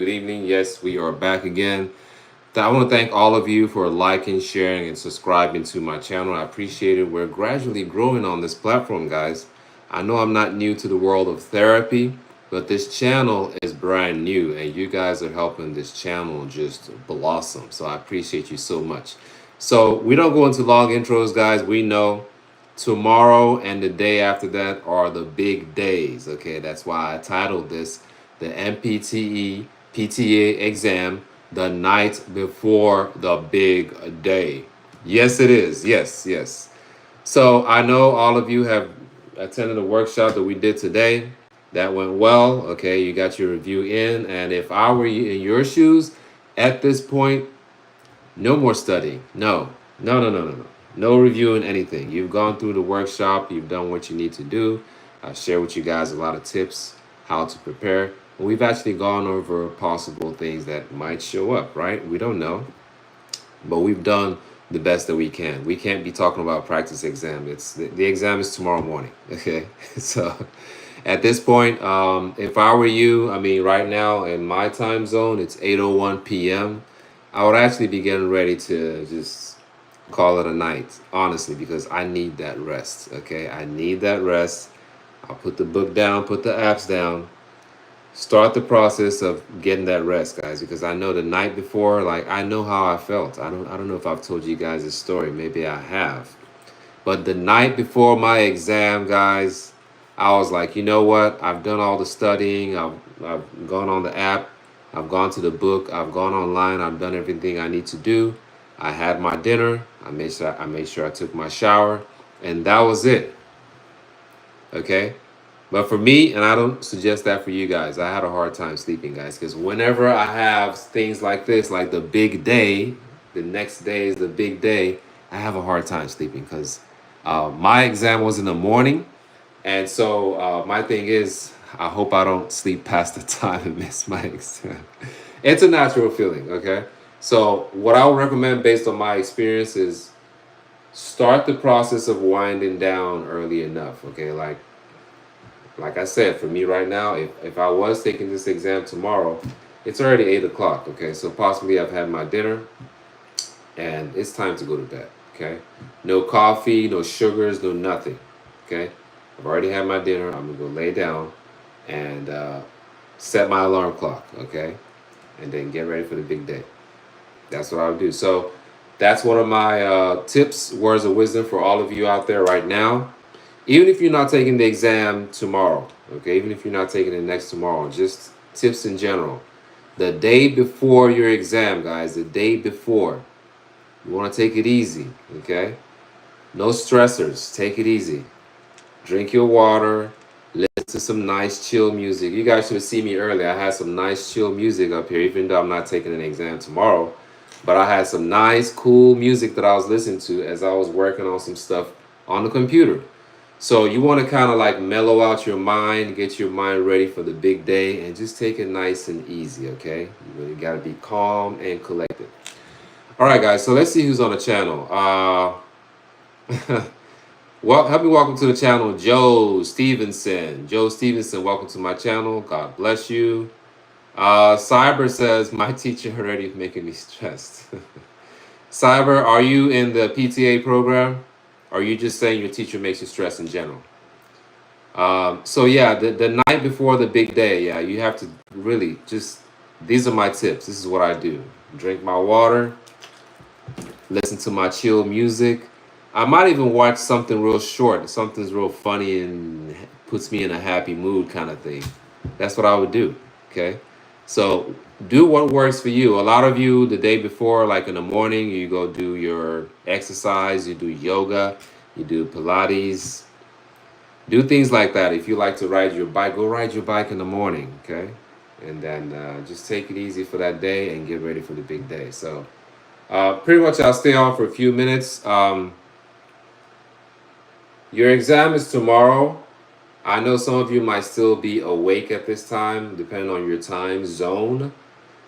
good evening. Yes, we are back again. I want to thank all of you for liking, sharing, and subscribing to my channel. I appreciate it. We're gradually growing on this platform, guys. I know I'm not new to the world of therapy, but this channel is brand new, and you guys are helping this channel just blossom. So I appreciate you so much. So we don't go into long intros, guys. We know tomorrow and the day after that are the big days. Okay, that's why I titled this the NPTE PTA exam the night before the big day. Yes, it is. Yes, yes. So I know all of you have attended a workshop that we did today. That went well. Okay, you got your review in. And if I were in your shoes at this point, no more studying. No, no, no, no, no, no. No reviewing anything. You've gone through the workshop. You've done what you need to do. I share with you guys a lot of tips how to prepare. And we've actually gone over possible things that might show up, right? We don't know, but we've done the best that we can. We can't be talking about practice exam. It's the exam is tomorrow morning. Okay, so at this point, if I were you, I mean, right now in my time zone, it's 8:01 p.m. I would actually be getting ready to just call it a night, honestly, because I need that rest. Okay, I need that rest. I'll put the book down, put the apps down, start the process of getting that rest, guys, because I know the night before, like I know how I felt. I don't know if I've told you guys this story. Maybe I have. But the night before my exam, guys, I was like, you know what? I've done all the studying. I've gone on the app. I've gone to the book. I've gone online. I've done everything I need to do. I had my dinner. I made sure I took my shower, and that was it. Okay. But for me, and I don't suggest that for you guys, I had a hard time sleeping, guys, because whenever I have things like this, like the big day, the next day is the big day, I have a hard time sleeping because my exam was in the morning. And so my thing is, I hope I don't sleep past the time and miss my exam. It's a natural feeling, okay? So, what I would recommend based on my experience is start the process of winding down early enough, okay? Like I said, for me right now, if I was taking this exam tomorrow, it's already 8 o'clock. Okay, so possibly I've had my dinner and it's time to go to bed. Okay, no coffee, no sugars, no nothing. Okay, I've already had my dinner. I'm gonna go lay down and set my alarm clock. Okay, and then get ready for the big day. That's what I would do. So that's one of my tips, words of wisdom for all of you out there right now. Even if you're not taking the exam tomorrow, okay, even if you're not taking it next tomorrow, just tips in general. The day before your exam, guys, the day before, you want to take it easy, okay? No stressors, take it easy. Drink your water, listen to some nice chill music. You guys should have seen me earlier. I had some nice chill music up here, even though I'm not taking an exam tomorrow. But I had some nice, cool music that I was listening to as I was working on some stuff on the computer. So you want to kind of like mellow out your mind, get your mind ready for the big day, and just take it nice and easy, okay? You really got to be calm and collected. All right, guys. So let's see who's on the channel. Well, help me welcome to the channel, Joe Stevenson. Joe Stevenson, welcome to my channel. God bless you. Cyber says my teacher already is making me stressed. Cyber, are you in the PTA program? Or are you just saying your teacher makes you stressed in general? So yeah, the night before the big day, yeah, you have to really just, these are my tips. This is what I do. Drink my water, listen to my chill music. I might even watch something real short, something's real funny and puts me in a happy mood kind of thing. That's what I would do. Okay. So do what works for you. A lot of you, the day before, like in the morning, you go do your exercise, you do yoga, you do Pilates, do things like that. If you like to ride your bike, go ride your bike in the morning, okay? And then just take it easy for that day and get ready for the big day. So pretty much I'll stay on for a few minutes. Your exam is tomorrow. I know some of you might still be awake at this time, depending on your time zone.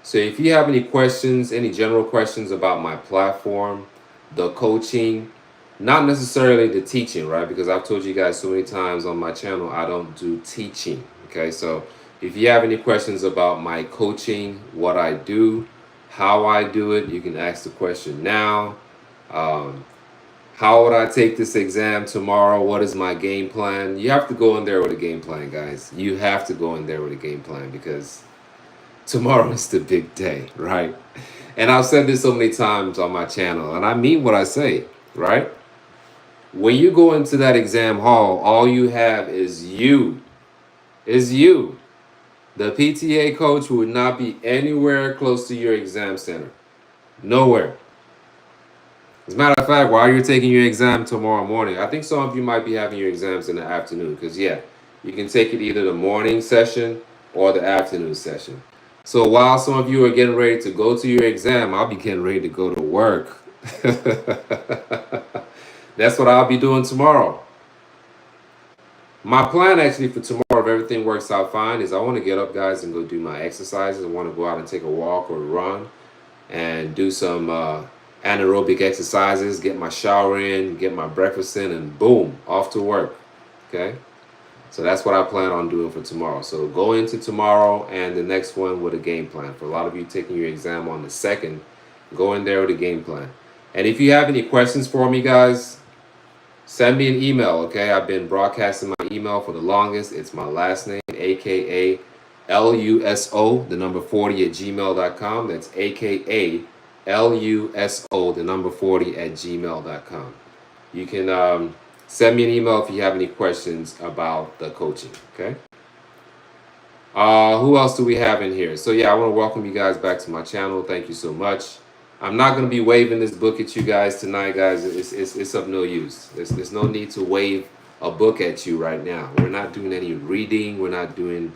So if you have any questions, any general questions about my platform, the coaching, not necessarily the teaching, right? Because I've told you guys so many times on my channel, I don't do teaching. Okay, so If you have any questions about my coaching, what I do, how I do it, you can ask the question now. Um, how would I take this exam tomorrow? What is my game plan? You have to go in there with a game plan, guys. You have to go in there with a game plan because tomorrow is the big day, right? And I've said this so many times on my channel, and I mean what I say, right? When you go into that exam hall, all you have is you. Is you. The PTA coach would not be anywhere close to your exam center. Nowhere. As a matter of fact, while you're taking your exam tomorrow morning, I think some of you might be having your exams in the afternoon because, yeah, you can take it either the morning session or the afternoon session. So while some of you are getting ready to go to your exam, I'll be getting ready to go to work. That's what I'll be doing tomorrow. My plan actually for tomorrow, if everything works out fine, is I want to get up, guys, and go do my exercises. I want to go out and take a walk or run and do some anaerobic exercises, get my shower in, get my breakfast in, and boom, off to work. Okay? So that's what I plan on doing for tomorrow. So go into tomorrow and the next one with a game plan. For a lot of you taking your exam on the 2nd, go in there with a game plan. And if you have any questions for me, guys, send me an email, okay? I've been broadcasting my email for the longest. It's my last name, aka LUSO, the number 40 at gmail.com. That's aka LUSO, the number 40 at gmail.com. You can send me an email if you have any questions about the coaching, okay? Who else do we have in here? So yeah, I want to welcome you guys back to my channel. Thank you so much. I'm not going to be waving this book at you guys tonight, guys. It's of no use. There's no need to wave a book at you right now. We're not doing any reading. We're not doing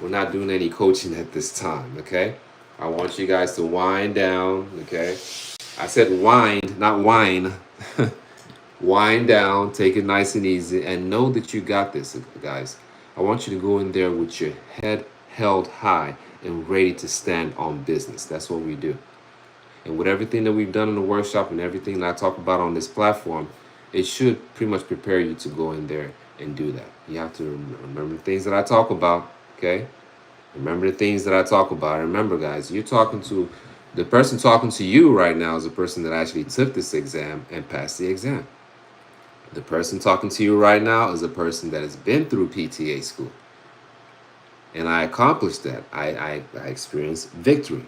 any coaching at this time, okay? I want you guys to wind down, okay? I said wind, not whine. Wind down, take it nice and easy, and know that you got this, guys. I want you to go in there with your head held high and ready to stand on business. That's what we do. And with everything that we've done in the workshop and everything that I talk about on this platform, it should pretty much prepare you to go in there and do that. You have to remember the things that I talk about, okay? Remember the things that I talk about. Remember, guys, you're talking to the person talking to you right now is the person that actually took this exam and passed the exam. The person talking to you right now is a person that has been through PTA school. And I accomplished that. I experienced victory,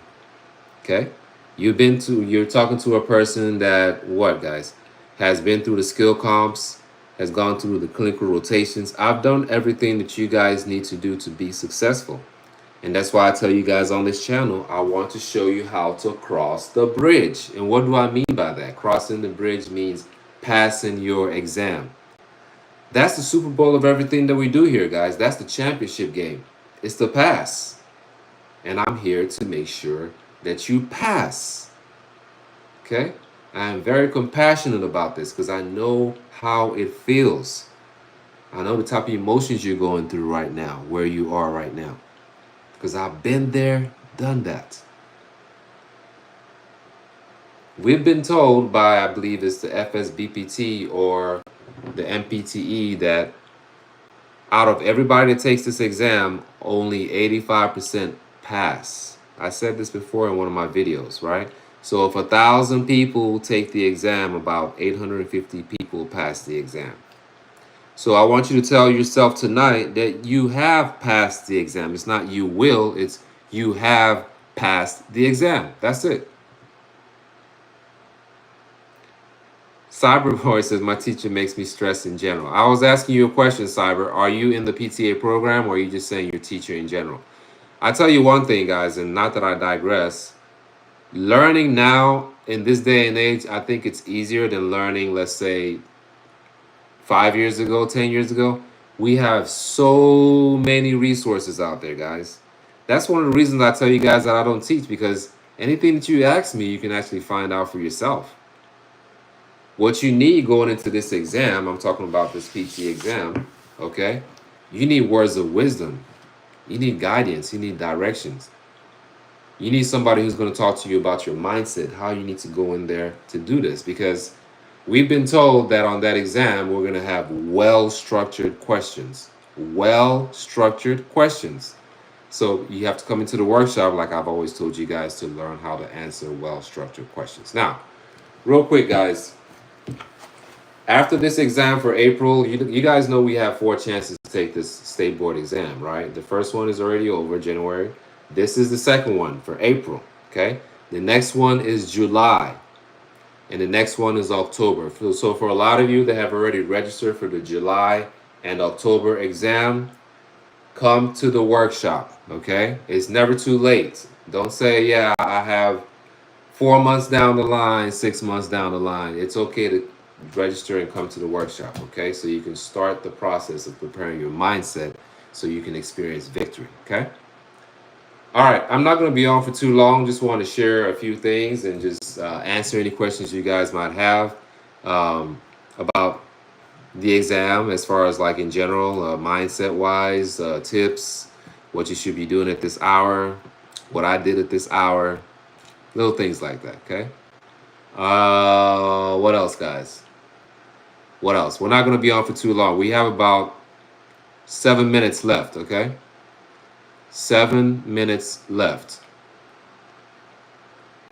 okay? You're talking to a person that, what, guys, has been through the skill comps, has gone through the clinical rotations. I've done everything that you guys need to do to be successful. And that's why I tell you guys on this channel, I want to show you how to cross the bridge. And what do I mean by that? Crossing the bridge means passing your exam. That's the Super Bowl of everything that we do here, guys. That's the championship game. It's the pass. And I'm here to make sure that you pass. Okay? I am very compassionate about this because I know how it feels. I know the type of emotions you're going through right now, where you are right now. Because I've been there, done that. We've been told by, I believe it's the FSBPT or the npte, that out of everybody that takes this exam, only 85% pass. I said this before in one of my videos, right? So if 1,000 people take the exam, about 850 people pass the exam. So I want you to tell yourself tonight that you have passed the exam. It's not you will, it's you have passed the exam. That's it. Cyberboy says, my teacher makes me stress in general. I was asking you a question, Cyber. Are you in the PTA program, or are you just saying your teacher in general? I tell you one thing, guys, and not that I digress. Learning now, in this day and age, I think it's easier than learning, let's say, 5 years ago, 10 years ago. We have so many resources out there, guys. That's one of the reasons I tell you guys that I don't teach, because anything that you ask me, you can actually find out for yourself. What you need going into this exam, I'm talking about this PT exam, okay? You need words of wisdom. You need guidance. You need directions. You need somebody who's going to talk to you about your mindset, how you need to go in there to do this, because we've been told that on that exam, we're going to have well-structured questions. Well-structured questions. So you have to come into the workshop, like I've always told you guys, to learn how to answer well-structured questions. Now, real quick, guys, after this exam for April, you guys know we have 4 chances to take this state board exam, right? The first one is already over, January. This is the second one for April, okay? The next one is July, and the next one is October. So for a lot of you that have already registered for the July and October exam, come to the workshop, okay? It's never too late. Don't say, yeah, I have 4 months down the line, 6 months down the line. It's okay to register and come to the workshop, okay? So you can start the process of preparing your mindset so you can experience victory, okay? All right, I'm not going to be on for too long. Just want to share a few things and just answer any questions you guys might have about the exam, as far as like in general, mindset wise, tips, what you should be doing at this hour, what I did at this hour, little things like that, okay? What else, guys? What else? We're not going to be on for too long. We have about 7 minutes left, okay? 7 minutes left.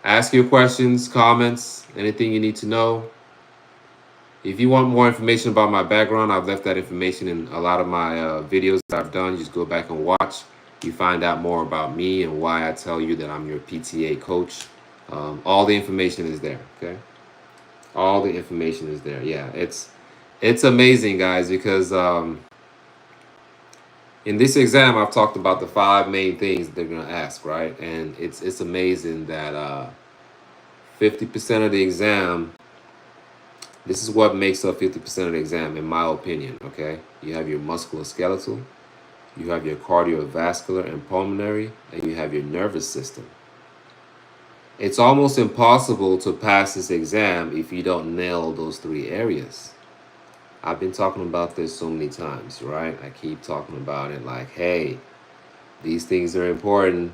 Ask your questions, comments, anything you need to know. If you want more information about my background, I've left that information in a lot of my videos that I've done. Just go back and watch. You find out more about me and why I tell you that I'm your PTA coach. All the information is there, okay? All the information is there. Yeah, it's amazing, guys, because in this exam, I've talked about the 5 main things they're going to ask, right? And it's amazing that 50% of the exam, this is what makes up 50% of the exam, in my opinion, okay? You have your musculoskeletal, you have your cardiovascular and pulmonary, and you have your nervous system. It's almost impossible to pass this exam if you don't nail those 3 areas. I've been talking about this so many times, right? I keep talking about it like, hey, these things are important.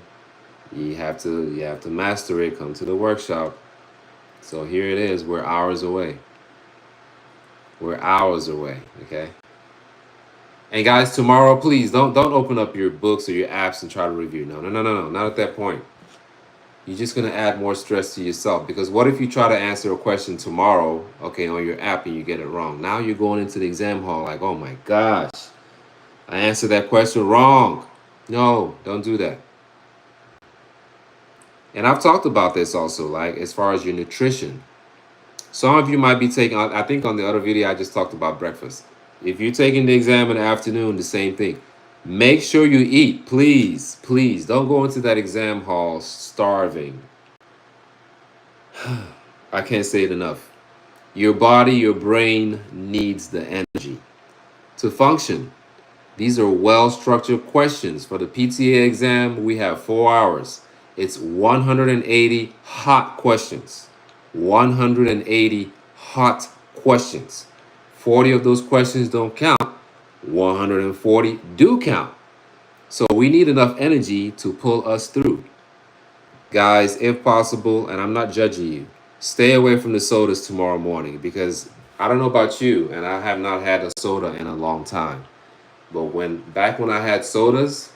You have to master it. Come to the workshop. So here it is. We're hours away. We're hours away, okay? And guys, tomorrow, please don't open up your books or your apps and try to review. No, not at that point. You're just going to add more stress to yourself, because what if you try to answer a question tomorrow, okay, on your app, and you get it wrong? Now you're going into the exam hall like, oh my gosh, I answered that question wrong. No, don't do that. And I've talked about this also, like as far as your nutrition. Some of you might be taking, I think on the other video, I just talked about breakfast. If you're taking the exam in the afternoon, the same thing. Make sure you eat, please, please. Don't go into that exam hall starving. I can't say it enough. Your body, your brain needs the energy to function. These are well-structured questions. For the PTA exam, we have 4 hours. It's 180 hot questions. 180 hot questions. 40 of those questions don't count. 140 do count. So we need enough energy to pull us through. Guys, if possible, and I'm not judging you, stay away from the sodas tomorrow morning, because I don't know about you, and I have not had a soda in a long time. But back when I had sodas,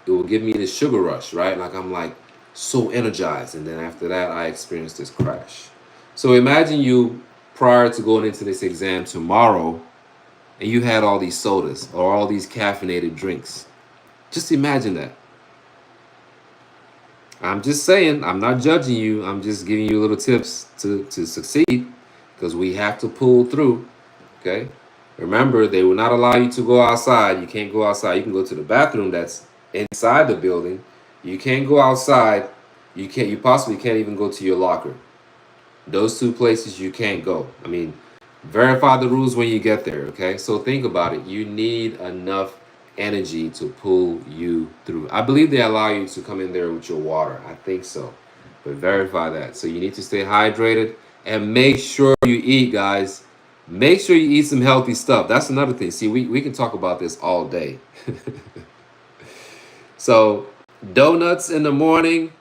it would give me this sugar rush, right? Like I'm like so energized. And then after that, I experienced this crash. So imagine you, prior to going into this exam tomorrow, and you had all these sodas or all these caffeinated drinks. Just imagine that. I'm just saying, I'm not judging you. I'm just giving you little tips to succeed, because we have to pull through, okay? Remember, they will not allow you to go outside. You can't go outside. You can go to the bathroom that's inside the building. You can't go outside. You possibly can't even go to your locker. Those 2 places you can't go. I mean, verify the rules when you get there, okay? So think about it. You need enough energy to pull you through. I believe they allow you to come in there with your water. I think so. But verify that. So you need to stay hydrated and make sure you eat, guys. Make sure you eat some healthy stuff. That's another thing. See, we can talk about this all day. So donuts in the morning.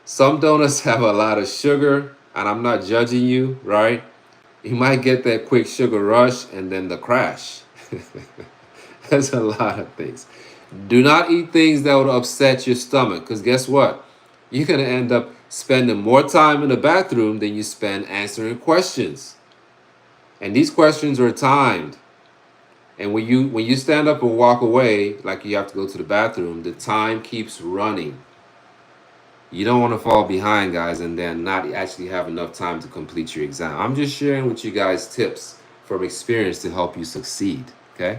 Some donuts have a lot of sugar, and I'm not judging you, right? You might get that quick sugar rush and then the crash. There's a lot of things. Do not eat things that would upset your stomach, because guess what? You're going to end up spending more time in the bathroom than you spend answering questions. And these questions are timed. And when you stand up and walk away like you have to go to the bathroom, the time keeps running. You don't want to fall behind, guys, and then not actually have enough time to complete your exam. I'm just sharing with you guys tips from experience to help you succeed. Okay.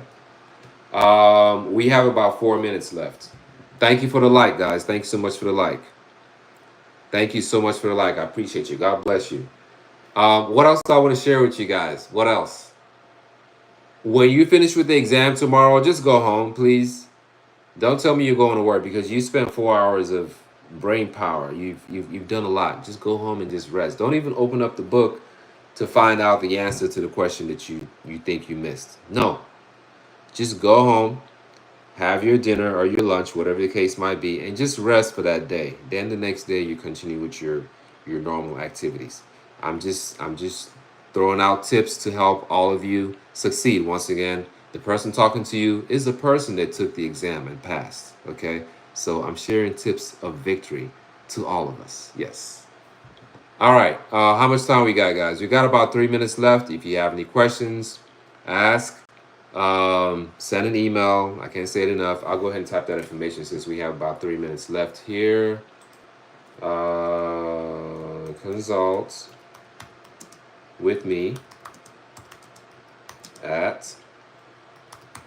We have about 4 minutes left. Thank you for the like, guys. Thank you so much for the like. Thank you so much for the like. I appreciate you. God bless you. What else I want to share with you guys? What else? When you finish with the exam tomorrow, just go home, please. Don't tell me you're going to work, because you spent 4 hours of brain power. You've done a lot. Just go home and just rest. Don't even open up the book to find out the answer to the question that you think you missed. No. Just go home, have your dinner or your lunch, whatever the case might be, and just rest for that day. Then the next day you continue with your normal activities. I'm just throwing out tips to help all of you succeed. Once again, the person talking to you is the person that took the exam and passed. Okay? So I'm sharing tips of victory to all of us. Yes. All right. How much time we got, guys? We got about 3 minutes left. If you have any questions, ask. Send an email. I can't say it enough. I'll go ahead and type that information since we have about 3 minutes left here. Consult with me at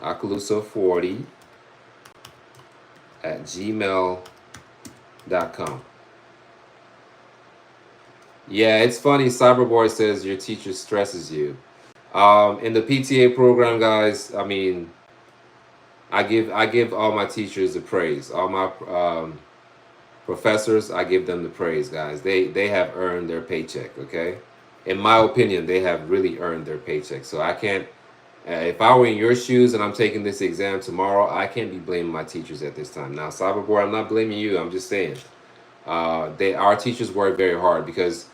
akaluso40@gmail.com. Yeah, it's funny. Cyberboy says your teacher stresses you. In the PTA program, guys, I mean, I give all my teachers the praise. All my professors, I give them the praise, guys. They have earned their paycheck. Okay, in my opinion, they have really earned their paycheck. So I can't. If I were in your shoes and I'm taking this exam tomorrow, I can't be blaming my teachers at this time. Now, Cyberboy, I'm not blaming you. I'm just saying, our teachers work very hard, because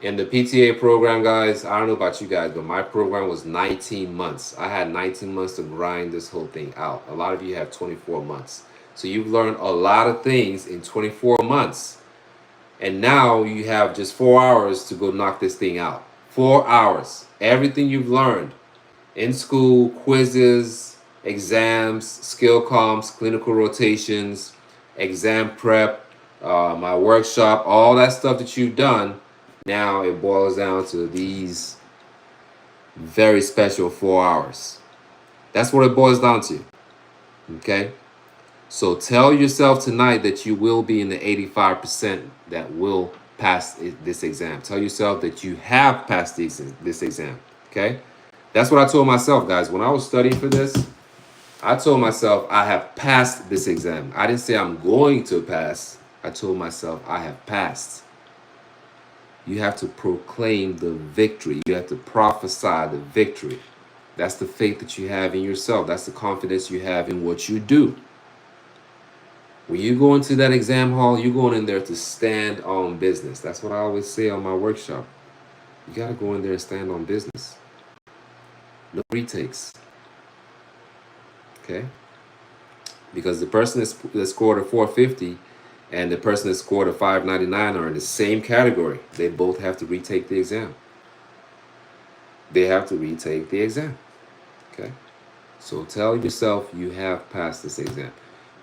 in the PTA program, guys, I don't know about you guys, but my program was 19 months. I had 19 months to grind this whole thing out. A lot of you have 24 months. So you've learned a lot of things in 24 months. And now you have just 4 hours to go knock this thing out. 4 hours. Everything you've learned in school, quizzes, exams, skill comps, clinical rotations, exam prep, my workshop, all that stuff that you've done. Now it boils down to these very special 4 hours. That's what it boils down to. Okay? So tell yourself tonight that you will be in the 85% that will pass this exam. Tell yourself that you have passed this exam. Okay? That's what I told myself, guys. When I was studying for this, I told myself I have passed this exam. I didn't say I'm going to pass. I told myself I have passed. You have to proclaim the victory. You have to prophesy the victory. That's the faith that you have in yourself. That's the confidence you have in what you do. When you go into that exam hall, you're going in there to stand on business. That's what I always say on my workshop. You got to go in there and stand on business. No retakes. Okay? Because the person that scored a 450 and the person that scored a 599 are in the same category. They both have to retake the exam. They have to retake the exam. Okay? So tell yourself you have passed this exam.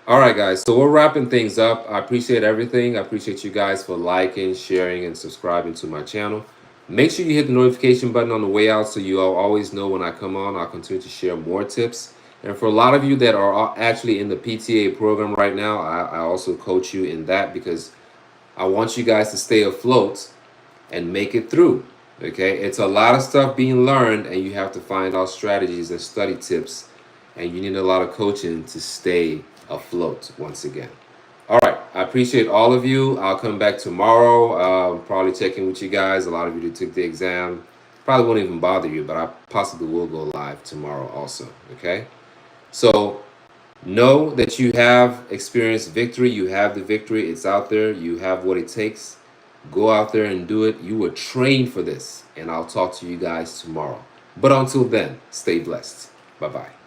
All right, guys. So we're wrapping things up. I appreciate everything. I appreciate you guys for liking, sharing, and subscribing to my channel. Make sure you hit the notification button on the way out so you all always know when I come on. I'll continue to share more tips. And for a lot of you that are actually in the PTA program right now, I also coach you in that, because I want you guys to stay afloat and make it through. Okay? It's a lot of stuff being learned, and you have to find out strategies and study tips. And you need a lot of coaching to stay afloat once again. All right. I appreciate all of you. I'll come back tomorrow. Probably checking with you guys. A lot of you that took the exam. Probably won't even bother you, but I possibly will go live tomorrow also. Okay? So know that you have experienced victory. You have the victory. It's out there. You have what it takes. Go out there and do it. You were trained for this. And I'll talk to you guys tomorrow. But until then, stay blessed. Bye-bye.